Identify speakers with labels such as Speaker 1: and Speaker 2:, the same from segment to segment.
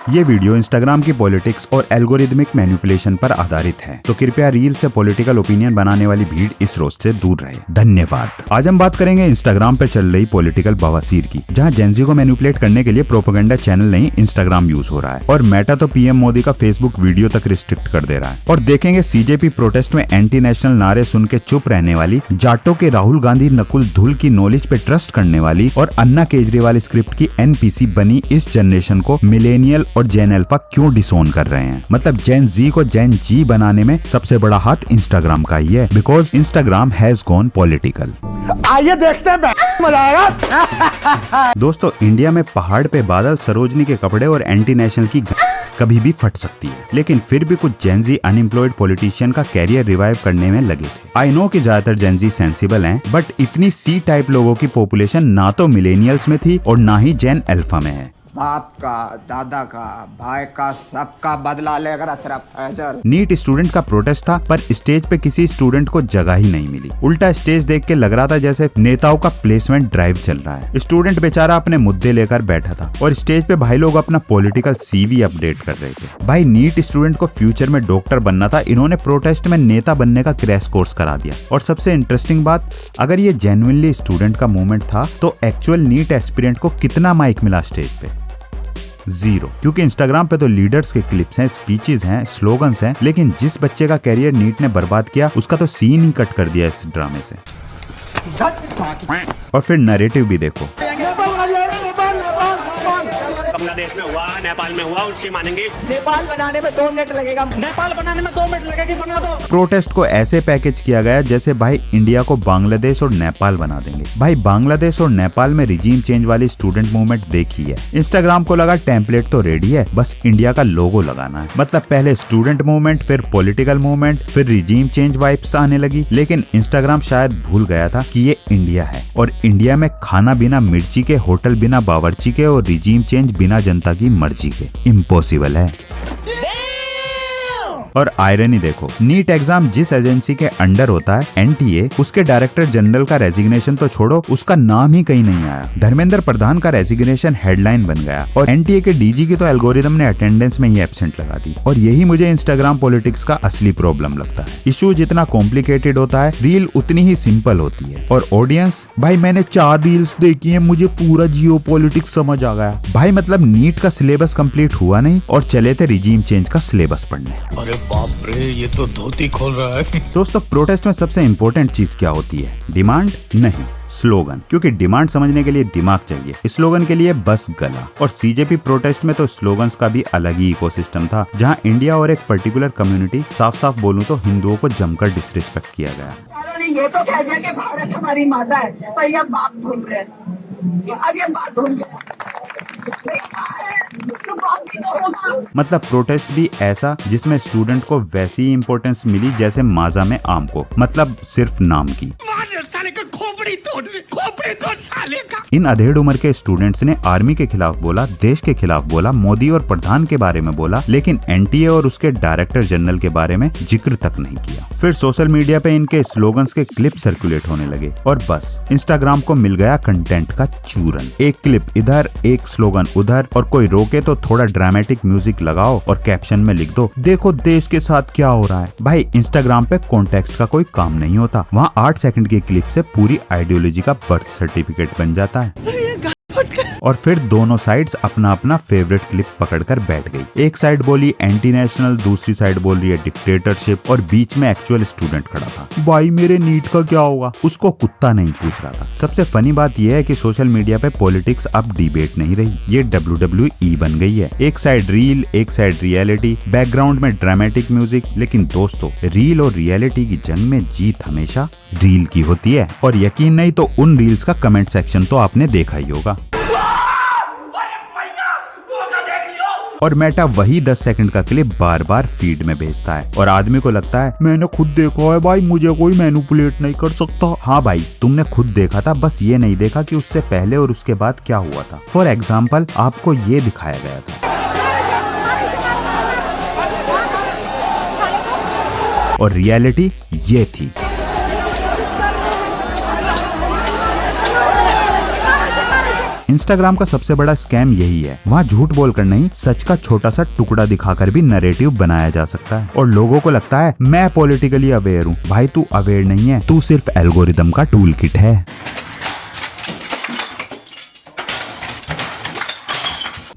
Speaker 1: ये video Instagram की politics और एल्गोरिदमिक मैनिपुलेशन पर आधारित है, तो कृपया रील से पॉलिटिकल ओपिनियन बनाने वाली भीड़ इस रोस्ट से दूर रहे। धन्यवाद। आज हम बात करेंगे इंस्टाग्राम पर चल रही पॉलिटिकल बवासीर की, जहां जेनजी को मैनिपुलेट करने के लिए प्रोपेगेंडा चैनल नहीं इंस्टाग्राम यूज हो रहा है और मेटा तो पीएम मोदी का फेसबुक वीडियो तक रिस्ट्रिक्ट कर दे रहा है। और देखेंगे सीजेपी प्रोटेस्ट में एंटी नेशनल नारे सुन के चुप रहने वाली, जाटों के राहुल गांधी नकुल धुल की नॉलेज पे ट्रस्ट करने वाली और अन्ना केजरीवाल स्क्रिप्ट की एनपीसी बनी इस जनरेशन को मिलेनियल और जेन अल्फा क्यों डिसोन कर रहे हैं। मतलब जेन जी को जेन जी बनाने में सबसे बड़ा हाथ इंस्टाग्राम का ही है, because Instagram has gone political.
Speaker 2: आइए देखते हैं, मजा आएगा।
Speaker 1: दोस्तों, इंडिया में पहाड़ पे बादल, सरोजनी के कपड़े और एंटी नेशनल की कभी भी फट सकती है, लेकिन फिर भी कुछ जेनजी अनएम्प्लॉयड पॉलिटिशियन का कैरियर रिवाइव करने में लगे थे। आई नो कि ज्यादातर जेनजी सेंसिबल हैं, बट इतनी सी टाइप लोगों की पॉपुलेशन ना तो मिलेनियल्स में थी और ना ही जेन अल्फा में है।
Speaker 2: बाप का, दादा का, भाई का, सबका बदला लेकर फैजल।
Speaker 1: नीट स्टूडेंट का प्रोटेस्ट था, पर स्टेज पे किसी स्टूडेंट को जगह ही नहीं मिली। उल्टा स्टेज देख के लग रहा था जैसे नेताओं का प्लेसमेंट ड्राइव चल रहा है। स्टूडेंट बेचारा अपने मुद्दे लेकर बैठा था और स्टेज पे भाई लोग अपना पॉलिटिकल सीवी अपडेट कर रहे थे। भाई नीट स्टूडेंट को फ्यूचर में डॉक्टर बनना था, इन्होंने प्रोटेस्ट में नेता बनने का क्रैश कोर्स करा दिया। और सबसे इंटरेस्टिंग बात, अगर ये जेन्युइनली स्टूडेंट का मूवमेंट था तो एक्चुअल नीट एस्पिरेंट को कितना माइक मिला स्टेज पे? 0, क्योंकि इंस्टाग्राम पे तो लीडर्स के क्लिप्स हैं, स्पीचेस हैं, स्लोगन्स हैं, लेकिन जिस बच्चे का कैरियर नीट ने बर्बाद किया उसका तो सीन ही कट कर दिया इस ड्रामे से। और फिर नैरेटिव भी देखो।
Speaker 3: बांग्लादेश में हुआ, नेपाल में हुआ, उससे मानेंगे।
Speaker 2: नेपाल बनाने में 2 मिनट लगेगा।
Speaker 3: नेपाल बनाने में 2 मिनट लगेगी, बना दो।
Speaker 1: प्रोटेस्ट को ऐसे पैकेज किया गया जैसे भाई इंडिया को बांग्लादेश और नेपाल बना देंगे। भाई बांग्लादेश और नेपाल में रिजीम चेंज वाली स्टूडेंट मूवमेंट देखी है। इंस्टाग्राम को लगा टेम्पलेट तो रेडी है, बस इंडिया का लोगो लगाना है। मतलब पहले स्टूडेंट मूवमेंट, फिर पॉलिटिकल मूवमेंट, फिर रिजीम चेंज वाइब्स आने लगी। लेकिन इंस्टाग्राम शायद भूल गया था कि ये इंडिया है और इंडिया में खाना बिना मिर्ची के, होटल बिना बावर्ची के और रिजीम चेंज बिना जनता की मर्जी के इम्पॉसिबल है। और आयरनी देखो, नीट एग्जाम जिस एजेंसी के अंडर होता है, एनटीए, उसके डायरेक्टर जनरल का रेजिग्नेशन तो छोड़ो, उसका नाम ही कहीं नहीं आया। धर्मेंद्र प्रधान का रेजिग्नेशन हेडलाइन बन गया और एनटीए के डीजी की तो एल्गोरिदम ने अटेंडेंस में ही एब्सेंट लगा दी। और यही मुझे इंस्टाग्राम पॉलिटिक्स का असली प्रॉब्लम लगता है। इशू जितना कॉम्प्लिकेटेड होता है, रील उतनी ही सिंपल होती है। और ऑडियंस, भाई मैंने 4 रील्स देखी है, मुझे पूरा जियो पॉलिटिक्स समझ आ गया। भाई मतलब नीट का सिलेबस कंप्लीट हुआ नहीं और चले थे रिजीम चेंज का सिलेबस पढ़ने।
Speaker 4: बाप रे, ये तो धोती खोल रहा है।
Speaker 1: दोस्तों, प्रोटेस्ट में सबसे इंपॉर्टेंट चीज क्या होती है? डिमांड नहीं, स्लोगन। क्योंकि डिमांड समझने के लिए दिमाग चाहिए, स्लोगन के लिए बस गला। और सीजेपी प्रोटेस्ट में तो स्लोगन्स का भी अलग ही इकोसिस्टम था, जहां इंडिया और एक पर्टिकुलर कम्युनिटी, साफ साफ बोलूं तो हिंदुओं को जमकर डिसरिस्पेक्ट किया गया।
Speaker 5: ये तो कह दिया कि भारत हमारी माता है, तो ये बाप ढूंढ रहे, अब ये बात ढूंढ
Speaker 1: मतलब प्रोटेस्ट भी ऐसा जिसमें स्टूडेंट को वैसी इंपॉर्टेंस मिली जैसे माजा में आम को, मतलब सिर्फ नाम की। इन अधेड़ उम्र के स्टूडेंट्स ने आर्मी के खिलाफ बोला, देश के खिलाफ बोला, मोदी और प्रधान के बारे में बोला, लेकिन एनटीए और उसके डायरेक्टर जनरल के बारे में जिक्र तक नहीं किया। फिर सोशल मीडिया पे इनके स्लोगन्स के क्लिप सर्कुलेट होने लगे और बस इंस्टाग्राम को मिल गया कंटेंट का चूरन। एक क्लिप इधर, एक स्लोगन उधर, और कोई रोके तो थोड़ा ड्रामेटिक म्यूजिक लगाओ और कैप्शन में लिख दो, देखो देश के साथ क्या हो रहा है। भाई इंस्टाग्राम पे कॉन्टेक्स्ट का कोई काम नहीं होता, वहाँ 8 सेकंड की क्लिप से पूरी आइडियोलॉजी का बर्थ सर्टिफिकेट बन जाता है। और फिर दोनों साइड्स अपना अपना फेवरेट क्लिप पकड़कर बैठ गई। एक साइड बोली एंटी नेशनल, दूसरी साइड बोल रही है डिक्टेटरशिप, और बीच में एक्चुअल स्टूडेंट खड़ा था। भाई मेरे नीट का क्या होगा, उसको कुत्ता नहीं पूछ रहा था। सबसे फनी बात यह है कि सोशल मीडिया पे पॉलिटिक्स अब डिबेट नहीं रही, ये WWE बन गई है। एक साइड रील, एक साइड रियलिटी, बैकग्राउंड में ड्रामेटिक म्यूजिक। लेकिन दोस्तों, रील और रियलिटी की जंग में जीत हमेशा रील की होती है। और यकीन नहीं तो उन रील्स का कमेंट सेक्शन तो आपने देखा ही होगा। और मेटा वही 10 सेकंड का क्लिप बार बार फीड में भेजता है और आदमी को लगता है मैंने खुद देखा है भाई, मुझे कोई मैनिपुलेट नहीं कर सकता। हाँ भाई, तुमने खुद देखा था, बस ये नहीं देखा कि उससे पहले और उसके बाद क्या हुआ था। फॉर एग्जाम्पल, आपको ये दिखाया गया था और रियलिटी ये थी। इंस्टाग्राम का सबसे बड़ा स्कैम यही है, वहाँ झूठ बोलकर नहीं, सच का छोटा सा टुकड़ा दिखाकर भी नैरेटिव बनाया जा सकता है और लोगों को लगता है मैं पॉलिटिकली अवेयर हूँ। भाई तू अवेयर नहीं है, तू सिर्फ एल्गोरिदम का टूल किट है।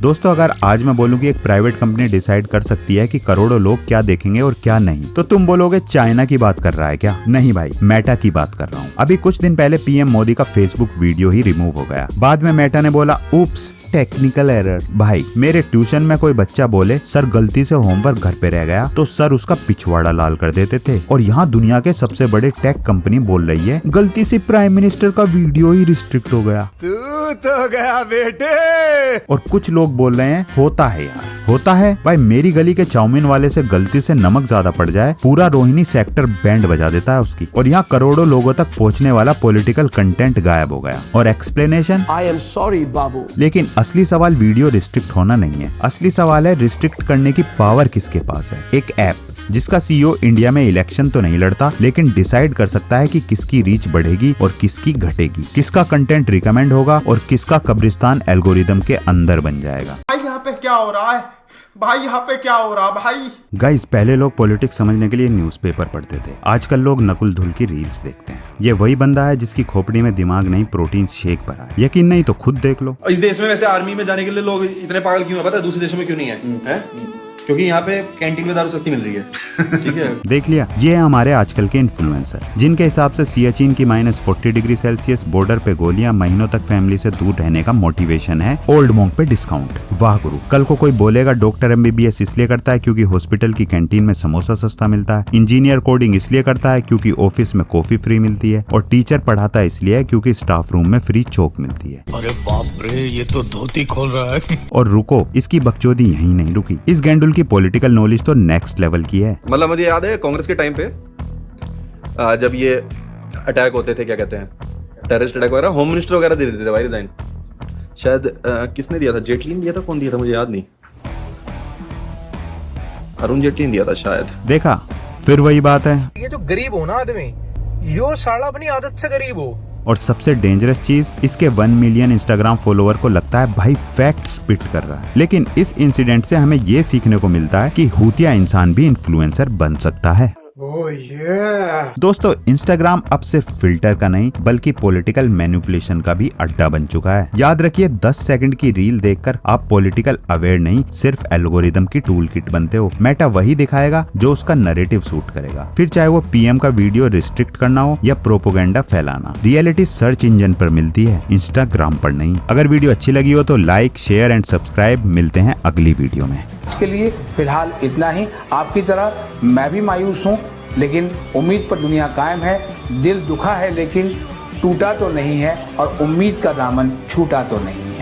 Speaker 1: दोस्तों अगर आज मैं बोलूं कि एक प्राइवेट कंपनी डिसाइड कर सकती है कि करोड़ों लोग क्या देखेंगे और क्या नहीं, तो तुम बोलोगे चाइना की बात कर रहा है क्या? नहीं भाई, मेटा की बात कर रहा हूँ। अभी कुछ दिन पहले पीएम मोदी का फेसबुक वीडियो ही रिमूव हो गया। बाद में मेटा ने बोला उप्स, टेक्निकल एरर। भाई मेरे ट्यूशन में कोई बच्चा बोले सर गलती से होमवर्क घर पे रह गया, तो सर उसका पिछवाड़ा लाल कर देते थे। और यहाँ दुनिया के सबसे बड़े टेक कंपनी बोल रही है गलती से प्राइम मिनिस्टर का वीडियो ही रिस्ट्रिक्ट हो गया।
Speaker 6: तू तो गया बेटे।
Speaker 1: और कुछ लोग बोल रहे हैं होता है यार, होता है। भाई मेरी गली के चाउमीन वाले से गलती से नमक ज्यादा पड़ जाए, पूरा रोहिणी सेक्टर बैंड बजा देता है उसकी। और यहाँ करोड़ों लोगों तक पहुँचने वाला पॉलिटिकल कंटेंट गायब हो गया। और एक्सप्लेनेशन,
Speaker 7: आई एम सॉरी बाबू।
Speaker 1: लेकिन असली सवाल वीडियो रिस्ट्रिक्ट होना नहीं है, असली सवाल है रिस्ट्रिक्ट करने की पावर किसके पास है। एक ऐप जिसका सीईओ इंडिया में इलेक्शन तो नहीं लड़ता, लेकिन डिसाइड कर सकता है कि किसकी रीच बढ़ेगी और किसकी घटेगी, किसका कंटेंट रिकमेंड होगा और किसका कब्रिस्तान एल्गोरिदम के अंदर बन जाएगा।
Speaker 6: भाई यहाँ पे क्या हो रहा है? भाई यहाँ पे क्या हो रहा भाई?
Speaker 1: गाइस पहले लोग पॉलिटिक्स समझने के लिए न्यूज़पेपर पढ़ते थे, आजकल लोग नकुल धुल की रील्स देखते हैं। ये वही बंदा है जिसकी खोपड़ी में दिमाग नहीं, प्रोटीन शेक भरा है। यकीन नहीं तो खुद देख लो।
Speaker 8: इस देश में वैसे आर्मी में जाने के लिए लोग इतने पागल क्यों है पता है? दूसरे देशों में क्यों नहीं है? क्योंकि यहाँ पे कैंटीन में दारू सस्ती मिल रही है। ठीक है।
Speaker 1: देख लिया, ये हमारे आजकल के इन्फ्लुएंसर, जिनके हिसाब से सियाचिन की -40 डिग्री सेल्सियस बॉर्डर पे गोलियां, महीनों तक फैमिली से दूर रहने का मोटिवेशन है ओल्ड मॉन्क पे डिस्काउंट। वाह गुरु, कल को कोई बोलेगा डॉक्टर MBBS इसलिए करता है क्योंकि हॉस्पिटल की कैंटीन में समोसा सस्ता मिलता है, इंजीनियर कोडिंग इसलिए करता है क्योंकि ऑफिस में कॉफी फ्री मिलती है, और टीचर पढ़ाता है इसलिए क्योंकि स्टाफ रूम में फ्री चौक मिलती है।
Speaker 4: अरे बाप रे, ये तो धोती खोल रहा है।
Speaker 1: और रुको, इसकी बकचोदी यहीं नहीं रुकी, इस गेंडुल की पॉलिटिकल नॉलेज तो नेक्स्ट लेवल की है।
Speaker 8: मतलब मुझे याद है कांग्रेस के टाइम पे जब ये अटैक होते थे, क्या कहते हैं, टेररिस्ट अटैक वगैरह, होम मिनिस्टर वगैरह दे देते थे भाई रिजाइन। शायद किसने दिया था? जेटली ने दिया था? कौन दिया था मुझे याद नहीं, अरुण जेटली ने दिया था शायद।
Speaker 1: देखा, फिर वही बात है,
Speaker 9: ये जो गरीब हो ना आदमी, यो साला अपनी आदत से गरीब हो।
Speaker 1: और सबसे डेंजरस चीज, इसके 1 मिलियन इंस्टाग्राम फॉलोवर को लगता है भाई फैक्ट स्पिट कर रहा है। लेकिन इस इंसिडेंट से हमें ये सीखने को मिलता है कि हूतिया इंसान भी इन्फ्लुएंसर बन सकता है। दोस्तों इंस्टाग्राम अब सिर्फ फिल्टर का नहीं बल्कि पॉलिटिकल मैनिपुलेशन का भी अड्डा बन चुका है। याद रखिए, 10 सेकंड की रील देखकर आप पॉलिटिकल अवेयर नहीं, सिर्फ एल्गोरिदम की टूल किट बनते हो। मेटा वही दिखाएगा जो उसका नैरेटिव सूट करेगा, फिर चाहे वो पीएम का वीडियो रिस्ट्रिक्ट करना हो या प्रोपोगेंडा फैलाना। रियलिटी सर्च इंजन पर मिलती है, इंस्टाग्राम पर नहीं। अगर वीडियो अच्छी लगी हो तो लाइक, शेयर एंड सब्सक्राइब। मिलते हैं अगली वीडियो में।
Speaker 7: इसके लिए फिलहाल इतना ही। आपकी तरह मैं भी मायूस हूँ, लेकिन उम्मीद पर दुनिया कायम है। दिल दुखा है लेकिन टूटा तो नहीं है, और उम्मीद का दामन छूटा तो नहीं है।